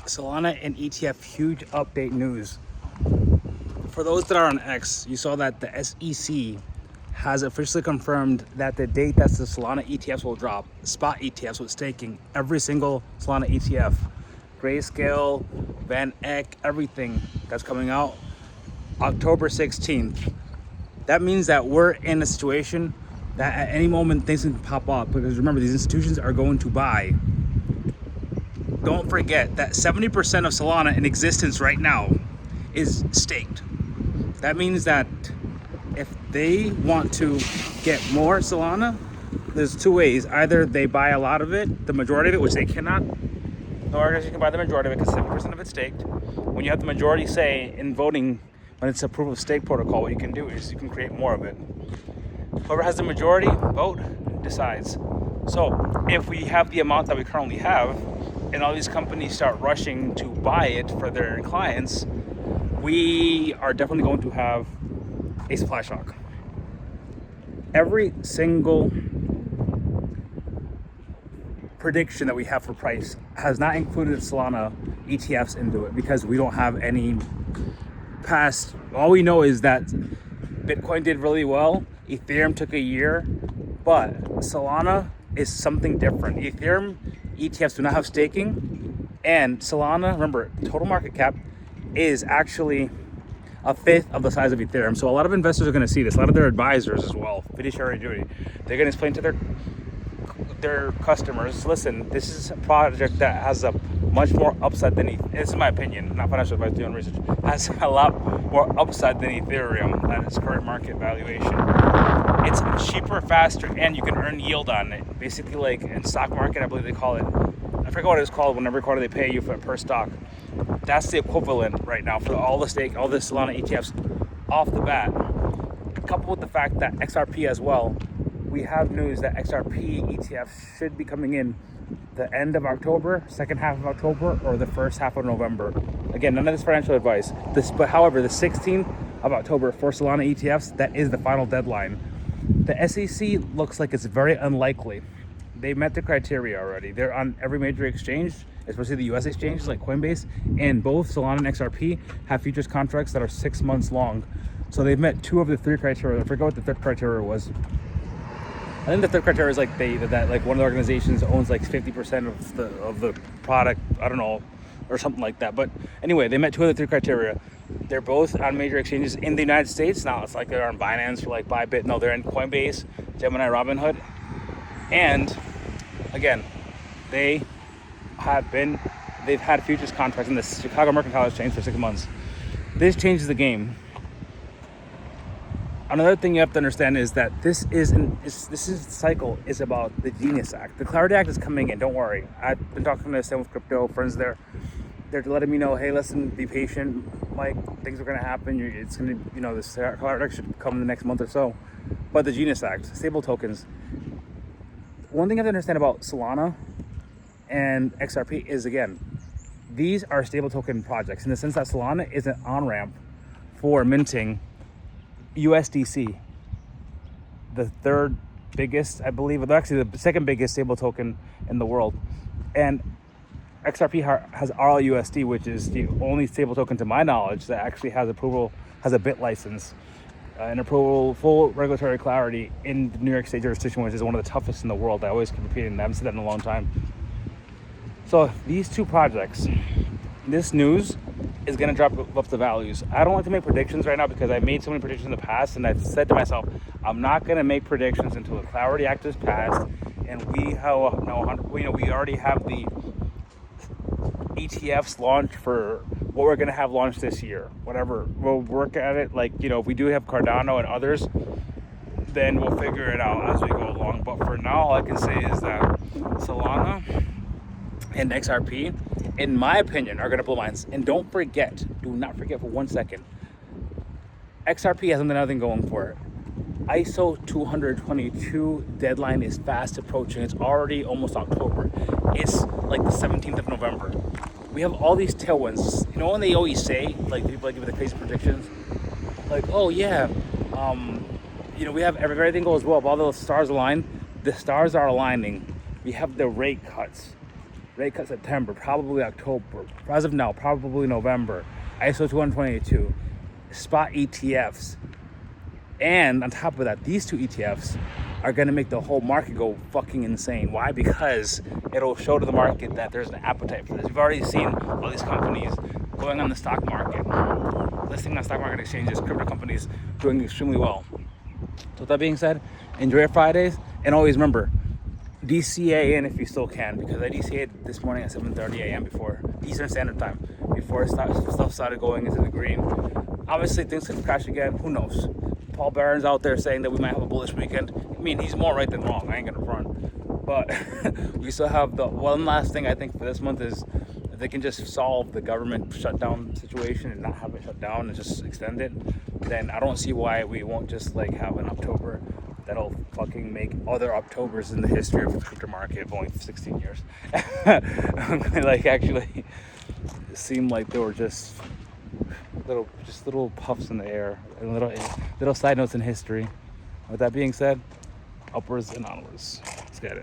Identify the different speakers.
Speaker 1: Solana and ETF huge update news. For those that are on X, you saw that the SEC has officially confirmed that the date that the Solana ETFs will drop, spot ETFs with staking, every single Solana ETF, Grayscale, Van Eck, everything that's coming out, October 16th. That means that we're in a situation that at any moment things can pop up, because remember, these institutions are going to buy. Don't forget that 70% of Solana in existence right now is staked. That means that if they want to get more Solana, there's two ways. Either they buy a lot of it, the majority of it, which they cannot. No organization can buy the majority of it because 70% of it's staked. When you have the majority say in voting, when it's a proof of stake protocol, what you can do is you can create more of it. Whoever has the majority vote decides. So if we have the amount that we currently have, and all these companies start rushing to buy it for their clients, we are definitely going to have a supply shock. Every single prediction that we have for price has not included Solana ETFs into it, because we don't have any past. All we know is that Bitcoin did really well, Ethereum took a year, but Solana is something different. Ethereum ETFs do not have staking, and Solana, remember, total market cap is actually a fifth of the size of Ethereum. So a lot of investors are going to see this, a lot of their advisors as well, fiduciary duty. They're going to explain to their customers, listen, this is a project that has a much more upside than, this is my opinion, not financial advice, doing research, has a lot more upside than Ethereum at its current market valuation. It's cheaper, faster, and you can earn yield on it. Basically, like in stock market, I believe they call it, I forget what it's called, when every quarter they pay you for per stock. That's the equivalent right now for all the Solana ETFs off the bat. Coupled with the fact that XRP as well, we have news that XRP ETFs should be coming in the end of October, second half of October, or the first half of November. Again, none of this financial advice. But however, the 16th of October for Solana ETFs, that is the final deadline. The SEC looks like it's very unlikely. They met the criteria already. They're on every major exchange, especially the US exchanges like Coinbase, and both Solana and XRP have futures contracts that are 6 months long. So they've met two of the three criteria. I forget what the third criteria was. I think the third criteria is like that one of the organizations owns like 50% of the product. I don't know, or something like that. But anyway, they met two of the three criteria. They're both on major exchanges in the United States. Now it's like they're on Binance or like Bybit. No, they're in Coinbase, Gemini, Robinhood, and again, they've had futures contracts in the Chicago Mercantile Exchange for 6 months. This changes the game. Another thing you have to understand is that this cycle is about the Genius Act. The Clarity Act is coming in. Don't worry. I've been talking to some with crypto friends there. They're letting me know, hey, listen, be patient, Mike. Things are going to happen. It's going to, this Clarity Act should come in the next month or so. But the Genius Act, stable tokens. One thing you have to understand about Solana and XRP is, again, these are stable token projects in the sense that Solana is an on-ramp for minting USDC, the third biggest, I believe, actually the second biggest stable token in the world. And XRP has RLUSD, which is the only stable token to my knowledge that actually has approval, has a BIT license, and approval, full regulatory clarity in the New York State jurisdiction, which is one of the toughest in the world. I always keep repeating that. I haven't said that in a long time. So these two projects, this news is going to drop up the values. I don't like to make predictions right now because I made so many predictions in the past, and I've said to myself, I'm not going to make predictions until the Clarity Act is passed, and we already have the ETFs launched for what we're going to have launched this year. Whatever, we'll work at it. Like, if we do have Cardano and others, then we'll figure it out as we go along. But for now, all I can say is that Solana and XRP, in my opinion, are going to blow minds. And do not forget for 1 second, XRP has another thing going for it. ISO 222 deadline is fast approaching. It's already almost October. It's like the 17th of November. We have all these tailwinds. When they always say, like, people like give the crazy predictions, like, oh yeah, we have everything goes well. If all the stars align, the stars are aligning. We have the rate cuts. rate cut September, probably October. As of now, probably November. ISO 222, spot ETFs. And on top of that, these two ETFs are going to make the whole market go fucking insane. Why? Because it'll show to the market that there's an appetite for this. We've already seen all these companies going on the stock market, listing on stock market exchanges, crypto companies doing extremely well. So with that being said, enjoy your Fridays, and always remember, DCA in if you still can, because I DCA'd this morning at 7:30 a.m. before Eastern Standard Time, before stuff started going into the green. Obviously, things could crash again. Who knows? Paul Barron's out there saying that we might have a bullish weekend. I mean, he's more right than wrong. I ain't gonna front. But we still have the one last thing I think for this month is if they can just solve the government shutdown situation and not have it shut down and just extend it, then I don't see why we won't just like have an October that'll fucking make other Octobers in the history of the crypto market of only 16 years. Like actually seem like they were just little puffs in the air and little side notes in history. With that being said, upwards and onwards.